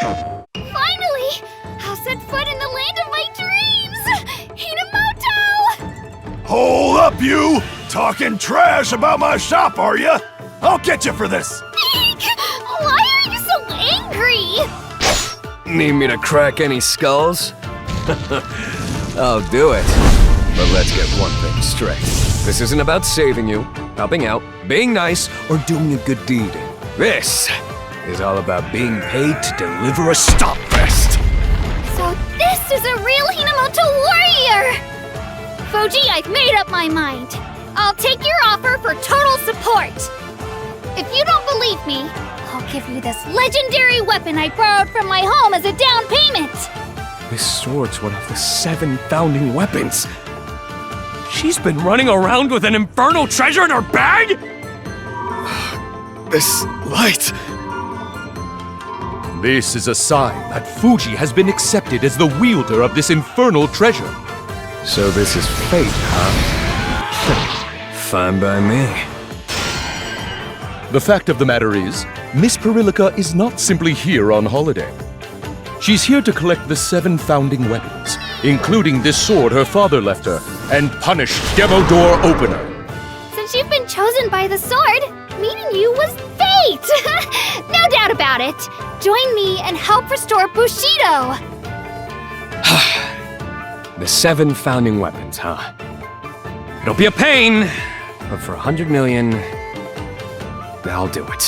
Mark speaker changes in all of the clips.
Speaker 1: Finally! I'll set foot in the land of my dreams! Hinamoto!
Speaker 2: Hold up, you! Talking trash about my shop, are ya? I'll get you for this!
Speaker 1: Eek! Why are you so angry?
Speaker 3: Need me to crack any skulls? I'll do it. But let's get one thing straight. This isn't about saving you, helping out, being nice, or doing a good deed. This is all about being paid to deliver a stop fest.
Speaker 1: So this is a real Hinamoto warrior! Fuji, I've made up my mind. I'll take your offer for total support. If you don't believe me, I'll give you this legendary weapon I borrowed from my home as a down payment.
Speaker 3: This sword's one of the 7 founding weapons. She's been running around with an infernal treasure in her bag? This light...
Speaker 4: This is a sign that Fuji has been accepted as the wielder of this infernal treasure.
Speaker 3: So this is fate, huh? Fine by me.
Speaker 4: The fact of the matter is, Miss Perillica is not simply here on holiday. She's here to collect the 7 founding weapons, including this sword her father left her, and punish Demo Door Opener.
Speaker 1: Since you've been chosen by the sword, meeting you was fate! No doubt about it. Join me and help restore Bushido.
Speaker 3: The 7 founding weapons, huh? It'll be a pain, but for 100 million, I'll do it.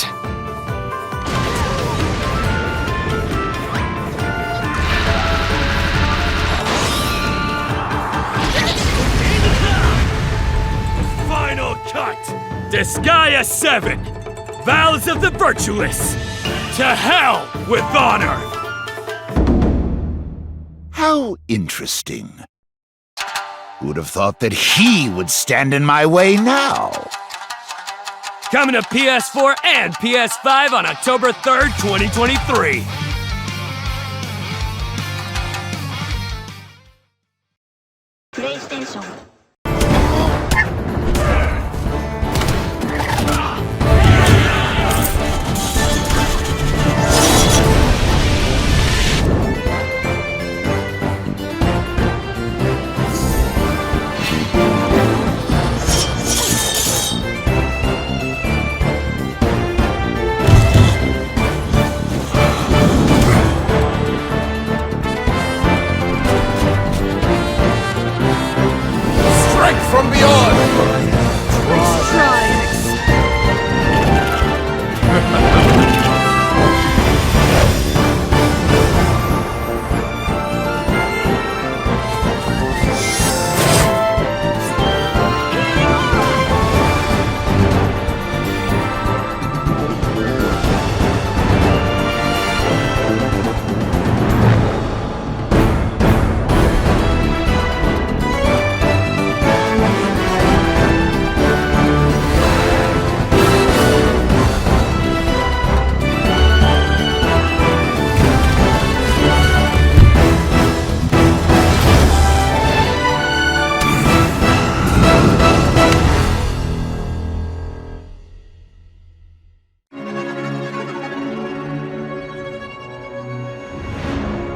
Speaker 5: Final cut! Disgaea 7! Vows of the Virtueless! To hell with honor!
Speaker 6: How interesting. Who'd have thought that he would stand in my way now?
Speaker 5: Coming to PS4 and PS5 on October 3rd, 2023.
Speaker 1: PlayStation.
Speaker 4: From beyond!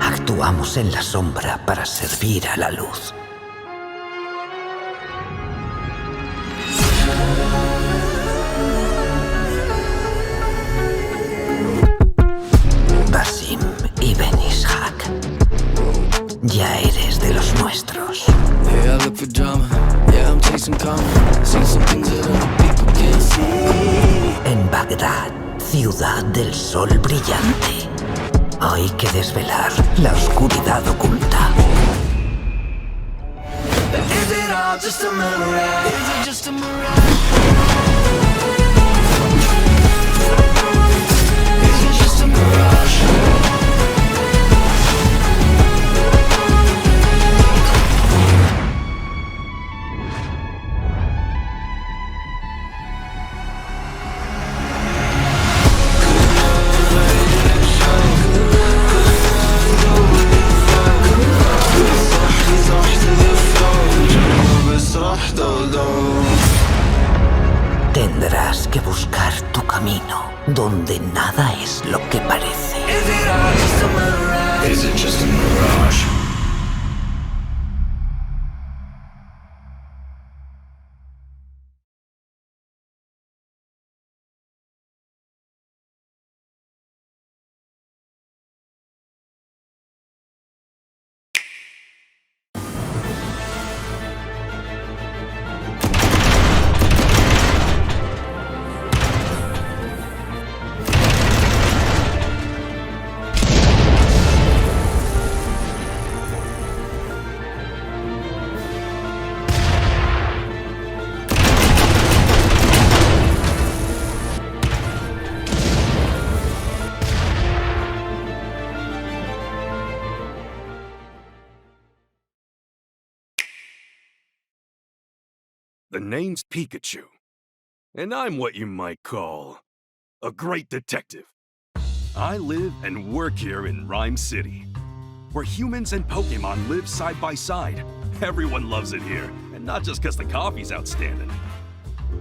Speaker 7: Actuamos en la sombra para servir a la luz. Basim Ibn Ishaq, ya eres de los nuestros.
Speaker 8: Yeah, I look for drama. Yeah, I'm chasing karma. See some things that other people can't see.
Speaker 7: En Bagdad, ciudad del sol brillante. Hay que desvelar la oscuridad oculta.
Speaker 8: Is it all just a mirage? Is it just a mirage? Is it just a mirage?
Speaker 7: Tendrás que buscar tu camino donde nada es lo que parece.
Speaker 8: Is it all just a
Speaker 2: is it just a mirage? The name's Pikachu, and I'm what you might call a great detective. I live and work here in Rhyme City, where humans and Pokemon live side by side. Everyone loves it here, and not just because the coffee's outstanding.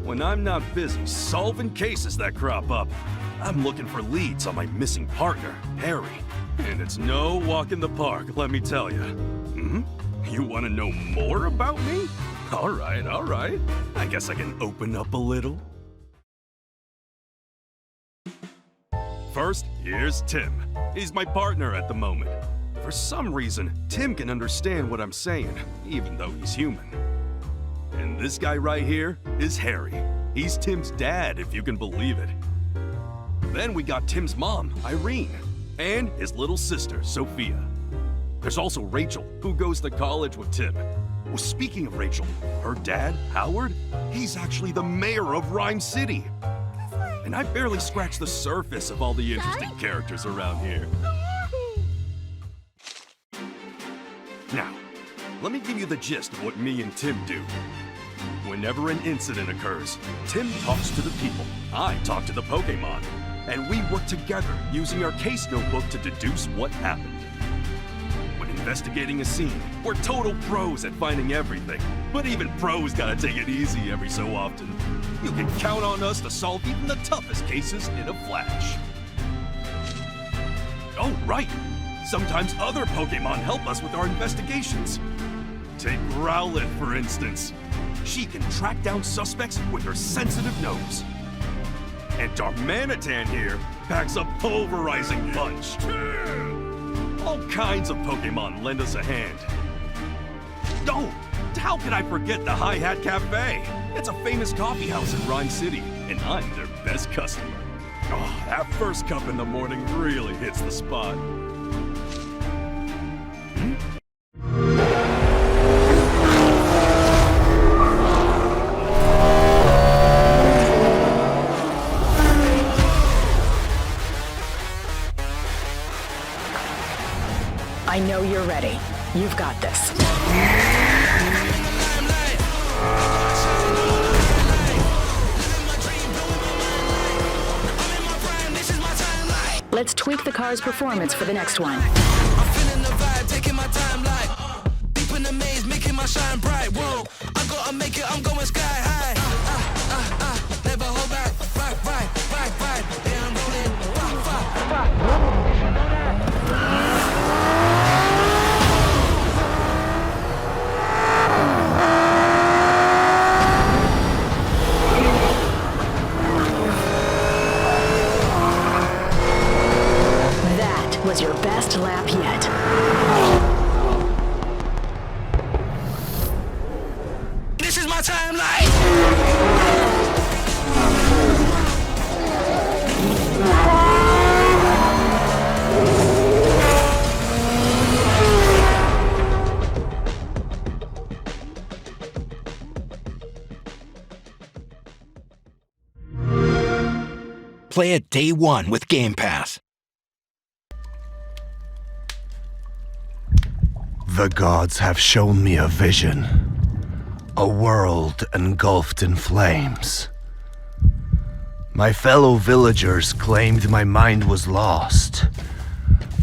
Speaker 2: When I'm not busy solving cases that crop up, I'm looking for leads on my missing partner, Harry. And it's no walk in the park, let me tell you. You want to know more about me? All right. I guess I can open up a little. First, here's Tim. He's my partner at the moment. For some reason, Tim can understand what I'm saying, even though he's human. And this guy right here is Harry. He's Tim's dad, if you can believe it. Then we got Tim's mom, Irene, and his little sister, Sophia. There's also Rachel, who goes to college with Tim. Well, speaking of Rachel, her dad, Howard, he's actually the mayor of Rhyme City. And I barely scratched the surface of all the interesting characters around here. Now, let me give you the gist of what me and Tim do. Whenever an incident occurs, Tim talks to the people, I talk to the Pokemon, and we work together using our case notebook to deduce what happened. When investigating a scene, we're total pros at finding everything, but even pros gotta take it easy every so often. You can count on us to solve even the toughest cases in a flash. Oh, right! Sometimes other Pokemon help us with our investigations. Take Rowlet, for instance. She can track down suspects with her sensitive nose. And Darmanitan here packs a pulverizing punch. All kinds of Pokemon lend us a hand. Oh, how could I forget the Hi-Hat Cafe? It's a famous coffee house in Rhyme City, and I'm their best customer. Oh, that first cup in the morning really hits the spot.
Speaker 9: I know you're ready. You've got this. Let's tweak the car's performance for the next one.
Speaker 8: I'm feeling the vibe, taking my time like deep in the maze, making my shine bright. Whoa, I gotta make it, I'm going sky high. Never hold back. Right. Yeah, I'm rolling.
Speaker 9: Was your best lap yet.
Speaker 8: This is my timeline.
Speaker 6: Play it day one with Game Pass.
Speaker 2: The gods have shown me a vision. A world engulfed in flames. My fellow villagers claimed my mind was lost,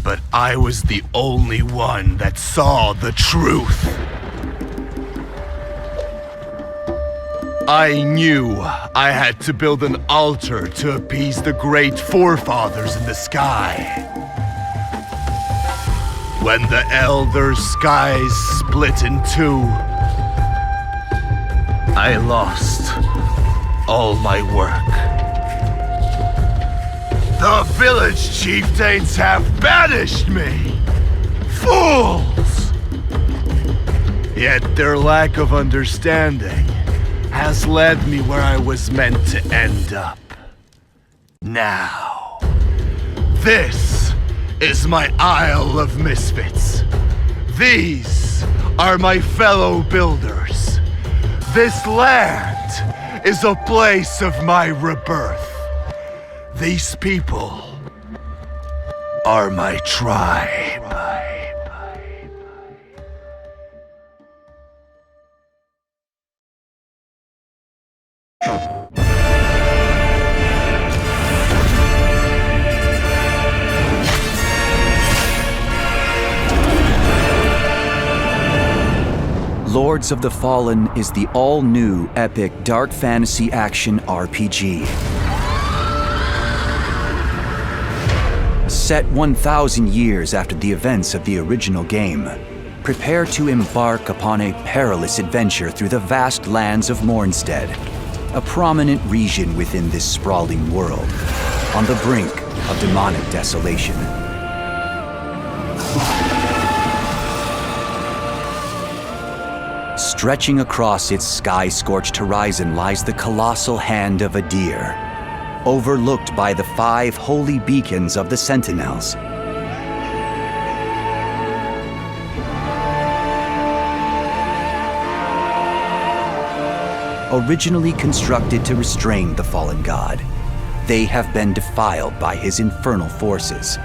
Speaker 2: but I was the only one that saw the truth. I knew I had to build an altar to appease the great forefathers in the sky.
Speaker 6: When the Elder Skies split in two, I lost all my work. The village chieftains have banished me! Fools! Yet their lack of understanding has led me where I was meant to end up. Now, this is my Isle of Misfits. These are my fellow builders. This land is a place of my rebirth. These people are my tribe.
Speaker 10: Lords of the Fallen is the all-new, epic, dark fantasy action RPG. Set 1,000 years after the events of the original game, prepare to embark upon a perilous adventure through the vast lands of Mournstead, a prominent region within this sprawling world, on the brink of demonic desolation. Stretching across its sky-scorched horizon lies the colossal hand of Adir, overlooked by the 5 holy beacons of the Sentinels. Originally constructed to restrain the fallen god, they have been defiled by his infernal forces,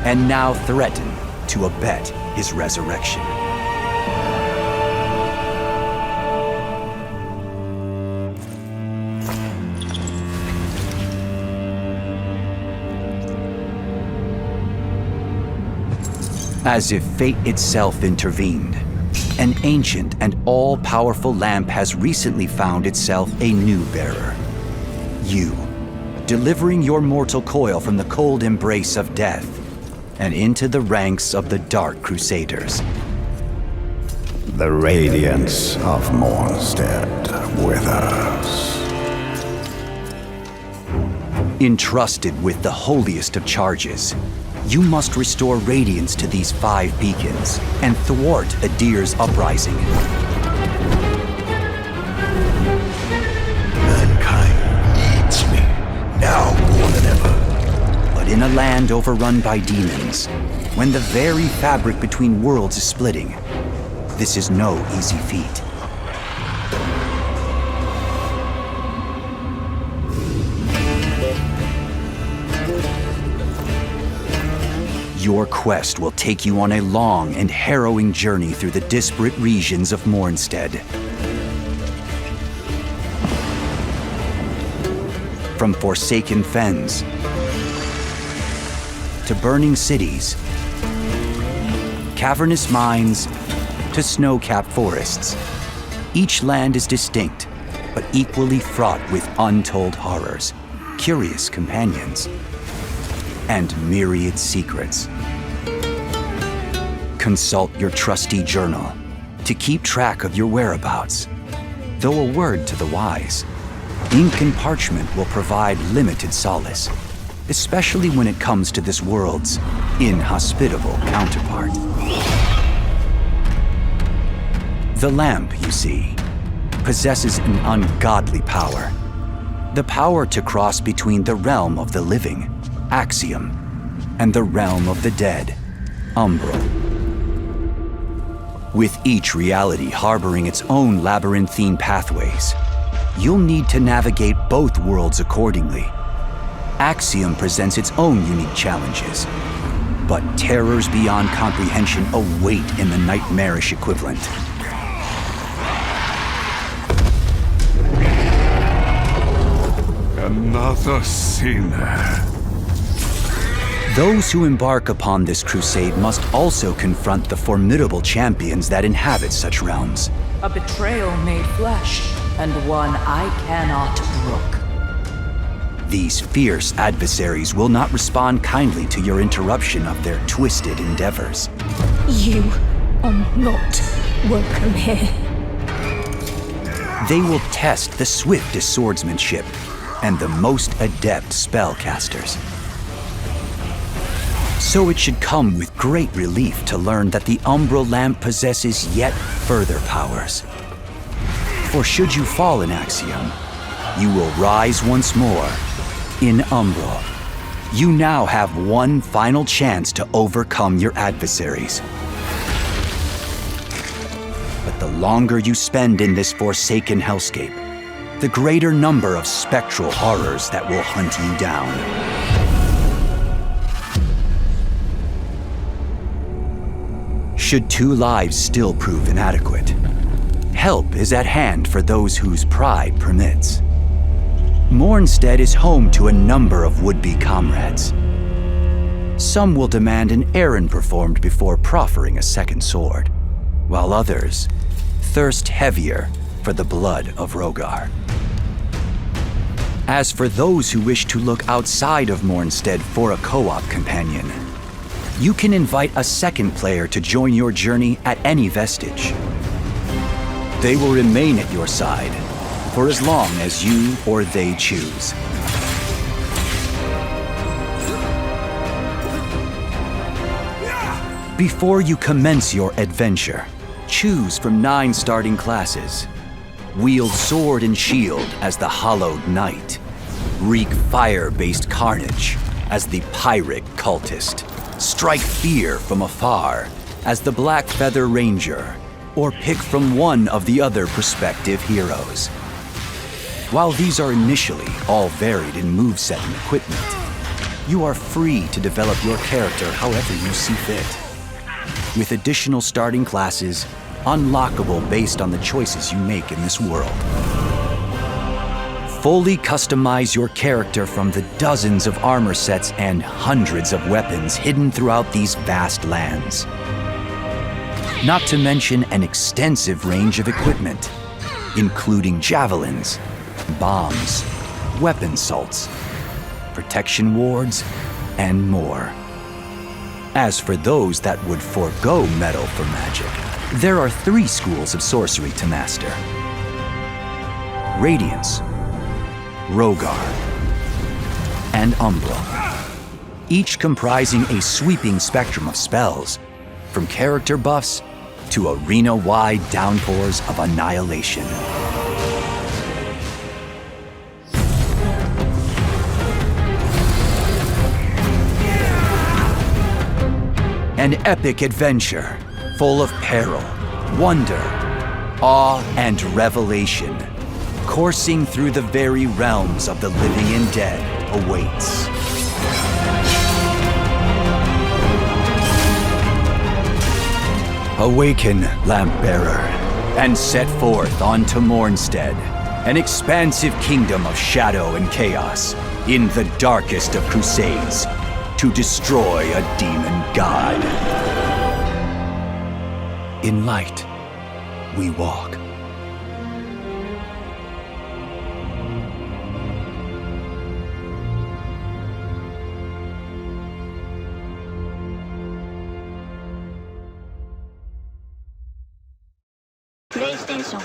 Speaker 10: and now threaten to abet his resurrection. As if fate itself intervened, an ancient and all-powerful lamp has recently found itself a new bearer. You, delivering your mortal coil from the cold embrace of death and into the ranks of the Dark Crusaders.
Speaker 6: The radiance of Mournstead withers.
Speaker 10: Entrusted with the holiest of charges, you must restore radiance to these 5 beacons and thwart Adir's uprising.
Speaker 6: Mankind needs me, now more than ever.
Speaker 10: But in a land overrun by demons, when the very fabric between worlds is splitting, this is no easy feat. Your quest will take you on a long and harrowing journey through the disparate regions of Mournstead. From forsaken fens to burning cities, cavernous mines to snow-capped forests, each land is distinct, but equally fraught with untold horrors, curious companions, and myriad secrets. Consult your trusty journal to keep track of your whereabouts. Though a word to the wise, ink and parchment will provide limited solace, especially when it comes to this world's inhospitable counterpart. The lamp, you see, possesses an ungodly power. The power to cross between the realm of the living, Axiom, and the realm of the dead, Umbral. With each reality harboring its own labyrinthine pathways, you'll need to navigate both worlds accordingly. Axiom presents its own unique challenges, but terrors beyond comprehension await in the nightmarish equivalent.
Speaker 2: Another sinner.
Speaker 10: Those who embark upon this crusade must also confront the formidable champions that inhabit such realms.
Speaker 11: A betrayal made flesh, and one I cannot brook.
Speaker 10: These fierce adversaries will not respond kindly to your interruption of their twisted endeavors.
Speaker 12: You are not welcome here.
Speaker 10: They will test the swiftest swordsmanship and the most adept spellcasters. So it should come with great relief to learn that the Umbral Lamp possesses yet further powers. For should you fall in Axiom, you will rise once more in Umbral. You now have one final chance to overcome your adversaries. But the longer you spend in this forsaken hellscape, the greater number of spectral horrors that will hunt you down. Should 2 lives still prove inadequate, help is at hand for those whose pride permits. Mornstead is home to a number of would-be comrades. Some will demand an errand performed before proffering a second sword, while others thirst heavier for the blood of Rogar. As for those who wish to look outside of Mornstead for a co-op companion, you can invite a second player to join your journey at any vestige. They will remain at your side for as long as you or they choose. Before you commence your adventure, choose from 9 starting classes. Wield sword and shield as the Hallowed Knight. Wreak fire-based carnage as the Pirate Cultist. Strike fear from afar as the Black Feather Ranger, or pick from one of the other prospective heroes. While these are initially all varied in moveset and equipment, you are free to develop your character however you see fit, with additional starting classes unlockable based on the choices you make in this world. Fully customize your character from the dozens of armor sets and hundreds of weapons hidden throughout these vast lands. Not to mention an extensive range of equipment, including javelins, bombs, weapon salts, protection wards, and more. As for those that would forego metal for magic, there are 3 schools of sorcery to master: Radiance, Rogar, and Umbral, each comprising a sweeping spectrum of spells, from character buffs to arena-wide downpours of annihilation. An epic adventure full of peril, wonder, awe, and revelation, coursing through the very realms of the living and dead awaits. Awaken, Lampbearer, and set forth onto Mornstead, an expansive kingdom of shadow and chaos, in the darkest of crusades, to destroy a demon god. In light, we walk.
Speaker 12: PlayStation.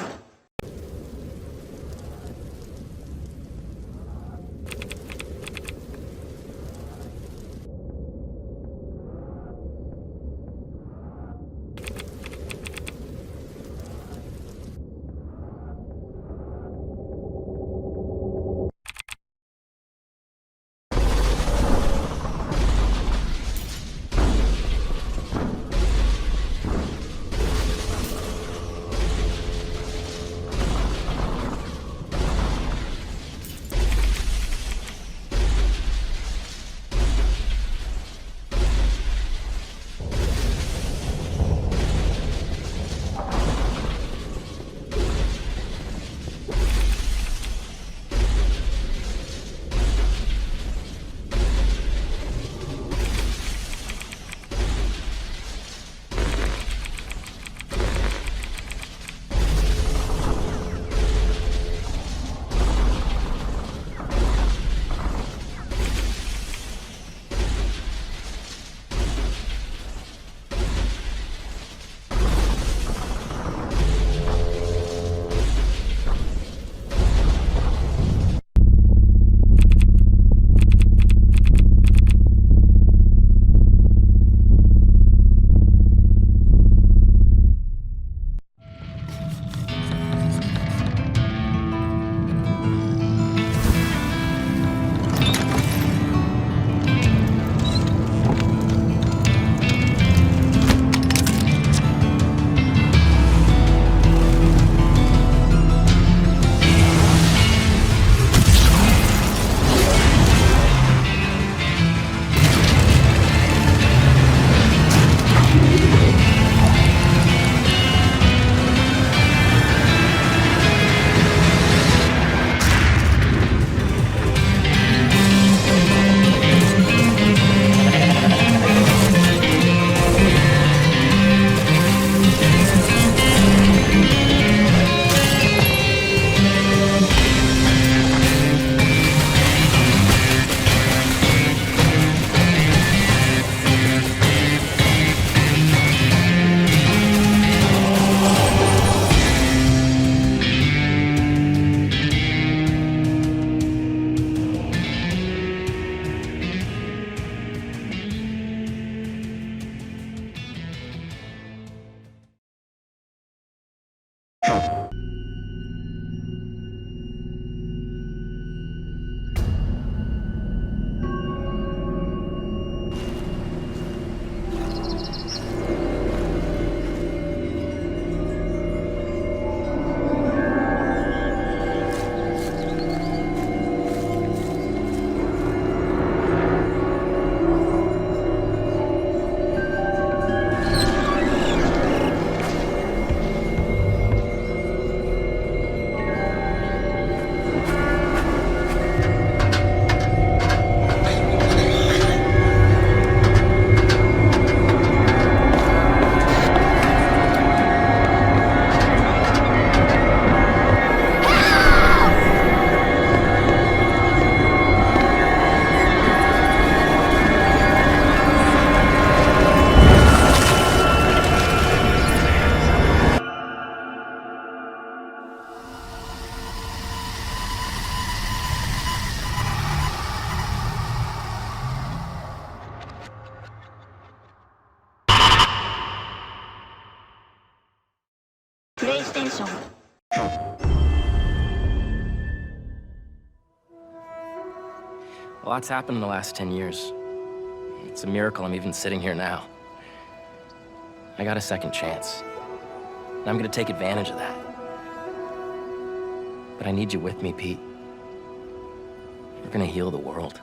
Speaker 13: A lot's happened in the last 10 years. It's a miracle I'm even sitting here now. I got a second chance. And I'm gonna take advantage of that. But I need you with me, Pete. We're gonna heal the world.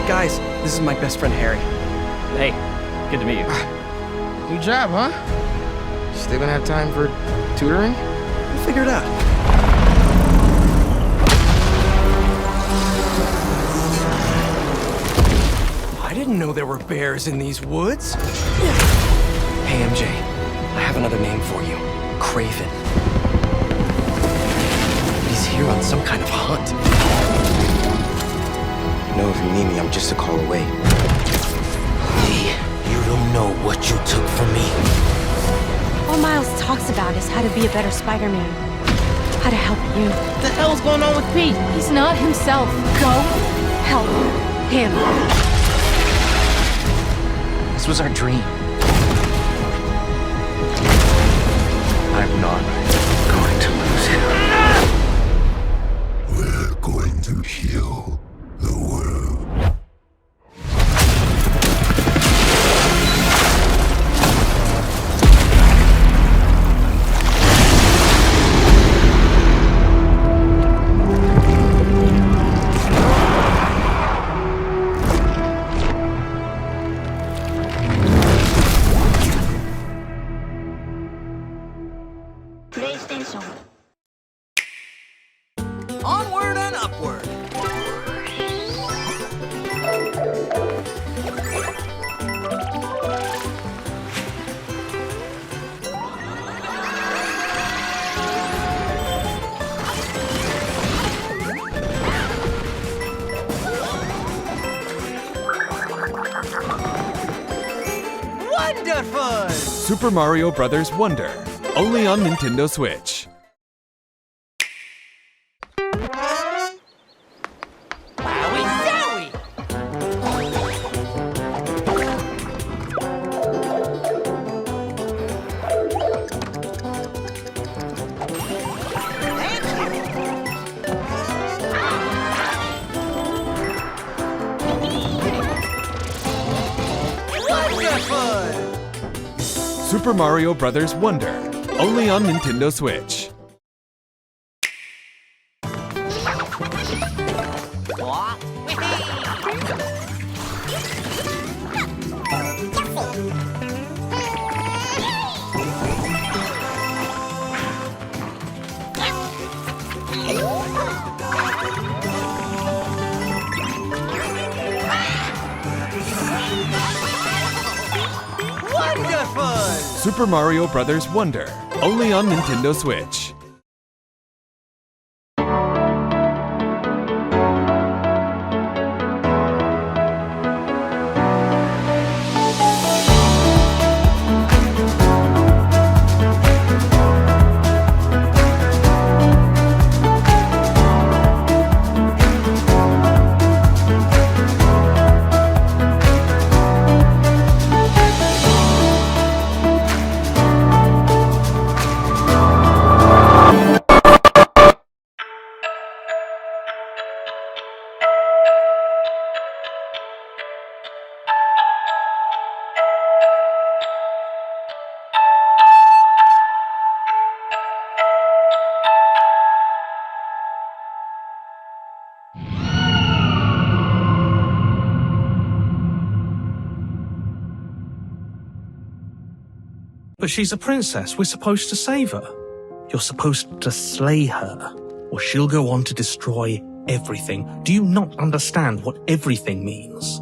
Speaker 14: Guys, this is my best friend Harry.
Speaker 13: Hey, good to meet you.
Speaker 15: New job, huh? Still gonna have time for tutoring?
Speaker 14: We'll figure it out. I didn't know there were bears in these woods. Hey, MJ, I have another name for you. Craven. He's here on some kind of hunt.
Speaker 15: You know, if you need me, I'm just a call away. Hey, you don't know what you took from me.
Speaker 16: All Miles talks about is how to be a better Spider-Man. How to help you.
Speaker 15: What the hell's going on with Pete?
Speaker 16: He's not himself. Go help him.
Speaker 15: This was our dream.
Speaker 7: I'm not going to lose him.
Speaker 17: We're going to heal the world.
Speaker 8: Onward and upward.
Speaker 18: Wonderful!
Speaker 19: Super Mario Bros. Wonder, only on Nintendo Switch. Super Mario Bros. Wonder, only on Nintendo Switch. Super Mario Bros. Wonder, only on Nintendo Switch.
Speaker 20: But she's a princess. We're supposed to save her. You're supposed to slay her, or she'll go on to destroy everything. Do you not understand what everything means?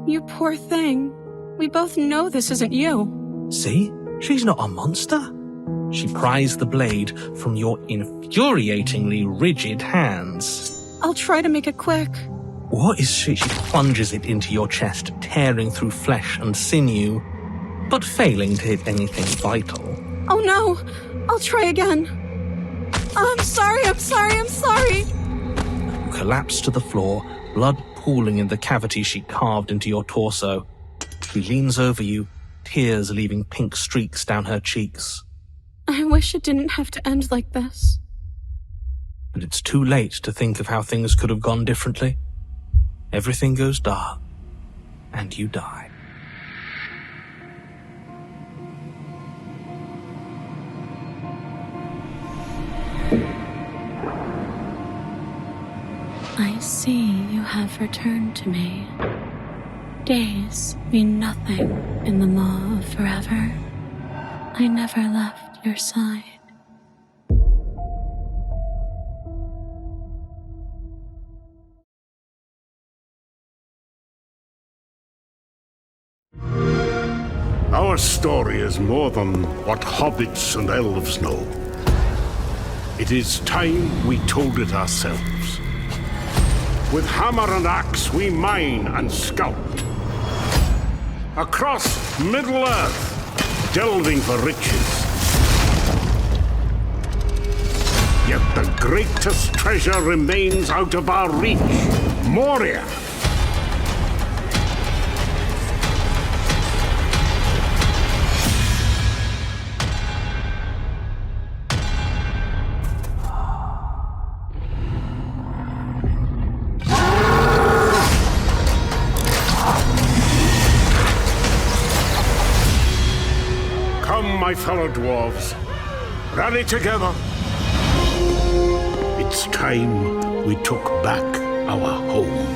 Speaker 21: You poor thing. We both know this isn't you.
Speaker 20: See? She's not a monster. She pries the blade from your infuriatingly rigid hands.
Speaker 21: I'll try to make it quick.
Speaker 20: What is she? She plunges it into your chest, tearing through flesh and sinew, but failing to hit anything vital.
Speaker 21: Oh no! I'll try again. I'm sorry.
Speaker 20: collapse to the floor, blood pooling in the cavity she carved into your torso. She leans over you, tears leaving pink streaks down her cheeks.
Speaker 21: I wish it didn't have to end like this.
Speaker 20: But it's too late to think of how things could have gone differently. Everything goes dark, and you die.
Speaker 21: I see you have returned to me. Days mean nothing in the maw of forever. I never left your side.
Speaker 18: Our story is more than what hobbits and elves know. It is time we told it ourselves. With hammer and axe we mine and sculpt. Across Middle-earth, delving for riches. Yet the greatest treasure remains out of our reach. Moria. My fellow dwarves, rally together. It's time we took back our home.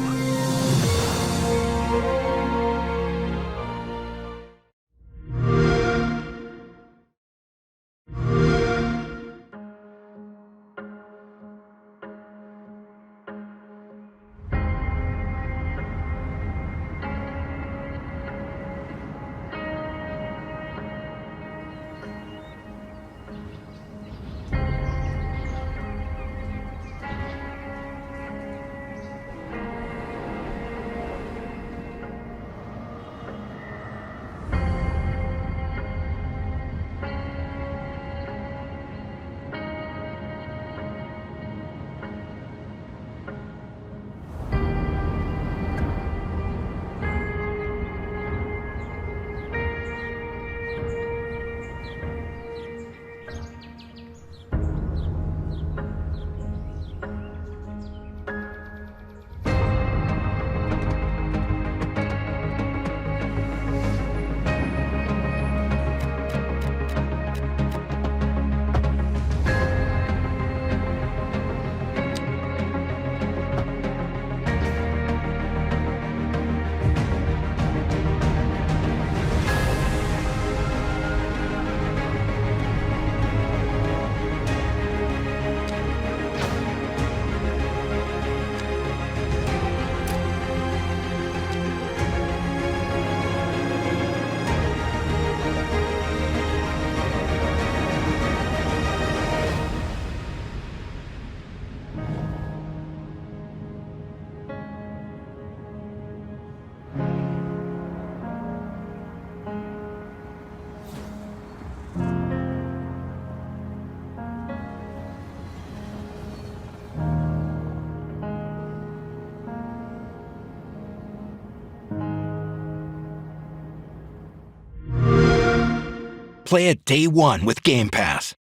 Speaker 15: Play it day one with Game Pass.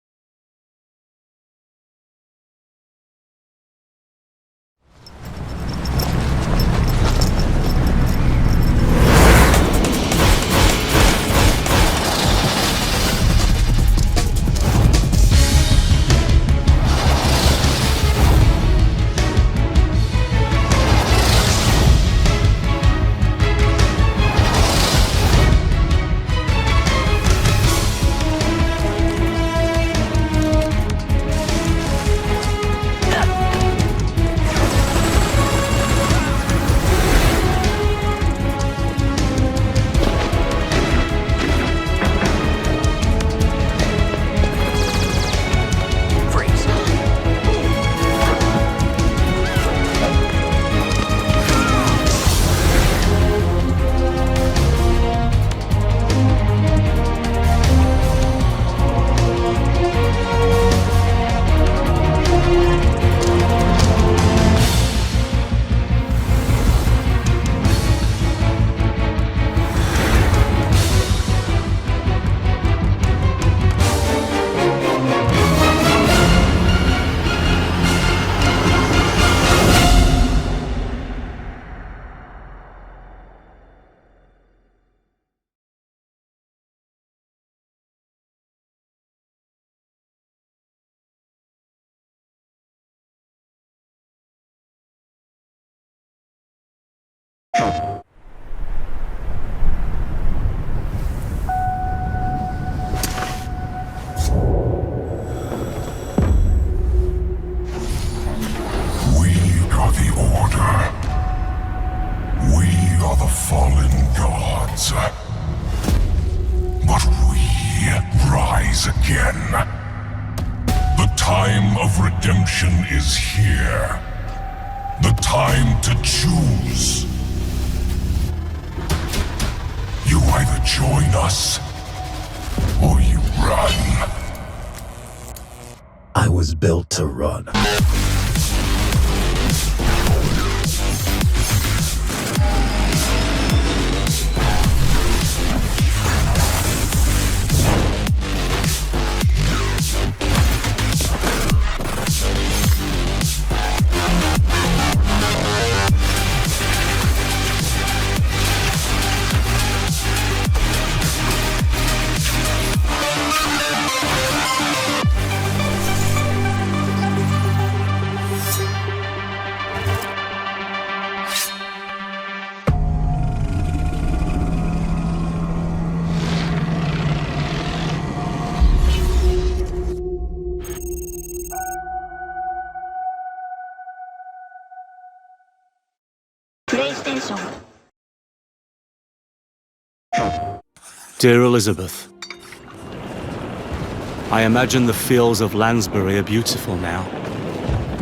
Speaker 17: again. The time of redemption is here. The time to choose. You either join us, or you run.
Speaker 15: I was built to run.
Speaker 3: Dear Elizabeth, I imagine the fields of Lansbury are beautiful now,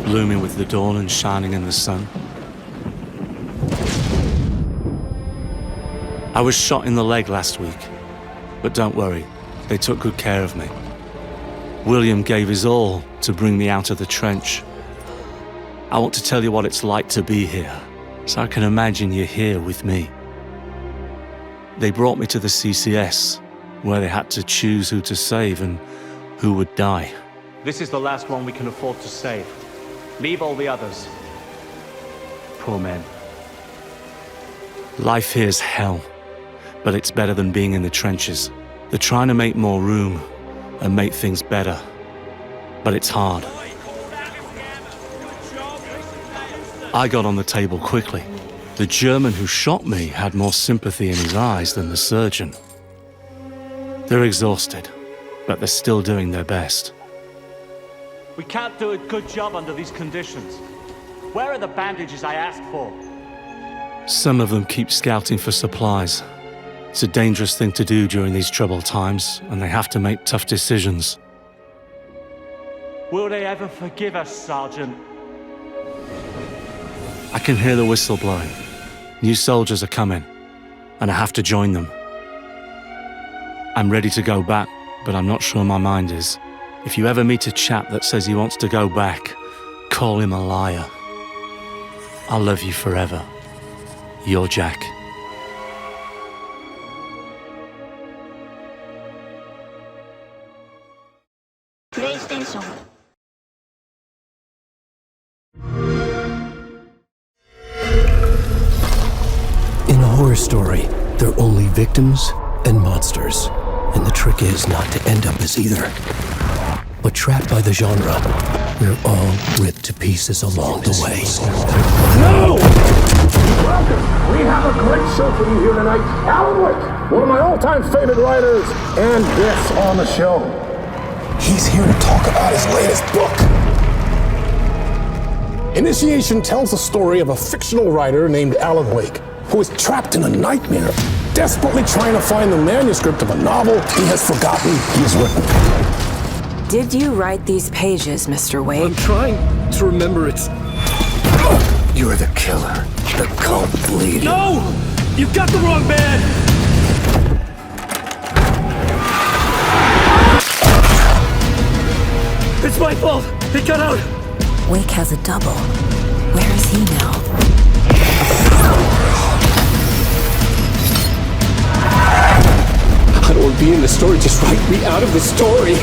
Speaker 3: blooming with the dawn and shining in the sun. I was shot in the leg last week, but don't worry, they took good care of me. William gave his all to bring me out of the trench. I want to tell you what it's like to be here, so I can imagine you're here with me. They brought me to the CCS, where they had to choose who to save and who would die. This is the last one we can afford to save. Leave all the others. Poor men. Life here's hell, but it's better than being in the trenches. They're trying to make more room and make things better, but it's hard. I got on the table quickly. The German who shot me had more sympathy in his eyes than the surgeon. They're exhausted, but they're still doing their best.
Speaker 22: We can't do a good job under these conditions. Where are the bandages I asked for?
Speaker 3: Some of them keep scouting for supplies. It's a dangerous thing to do during these troubled times, and they have to make tough decisions.
Speaker 22: Will they ever forgive us, Sergeant?
Speaker 3: I can hear the whistle blowing. New soldiers are coming, and I have to join them. I'm ready to go back, but I'm not sure my mind is. If you ever meet a chap that says he wants to go back, call him a liar. I'll love you forever. Your Jack.
Speaker 21: PlayStation.
Speaker 15: In a horror story, there are only victims and monsters, and the trick is not to end up as either. But trapped by the genre, we're all ripped to pieces along the way.
Speaker 23: No! Welcome! We have a great show for you here tonight. Alan Wake, one of my all-time favorite writers, and guests on the show. He's here to talk about his latest book. Initiation tells the story of a fictional writer named Alan Wake, who is trapped in a nightmare, desperately trying to find the manuscript of a novel he has forgotten he has written.
Speaker 24: Did you write these pages, Mr. Wake?
Speaker 15: I'm trying to remember it. You're the killer, the cult leader.
Speaker 22: No! You've got the wrong man! It's my fault! He got out!
Speaker 24: Wake has a double. Where is he now?
Speaker 23: I don't want to be in the story, just write me out of the story.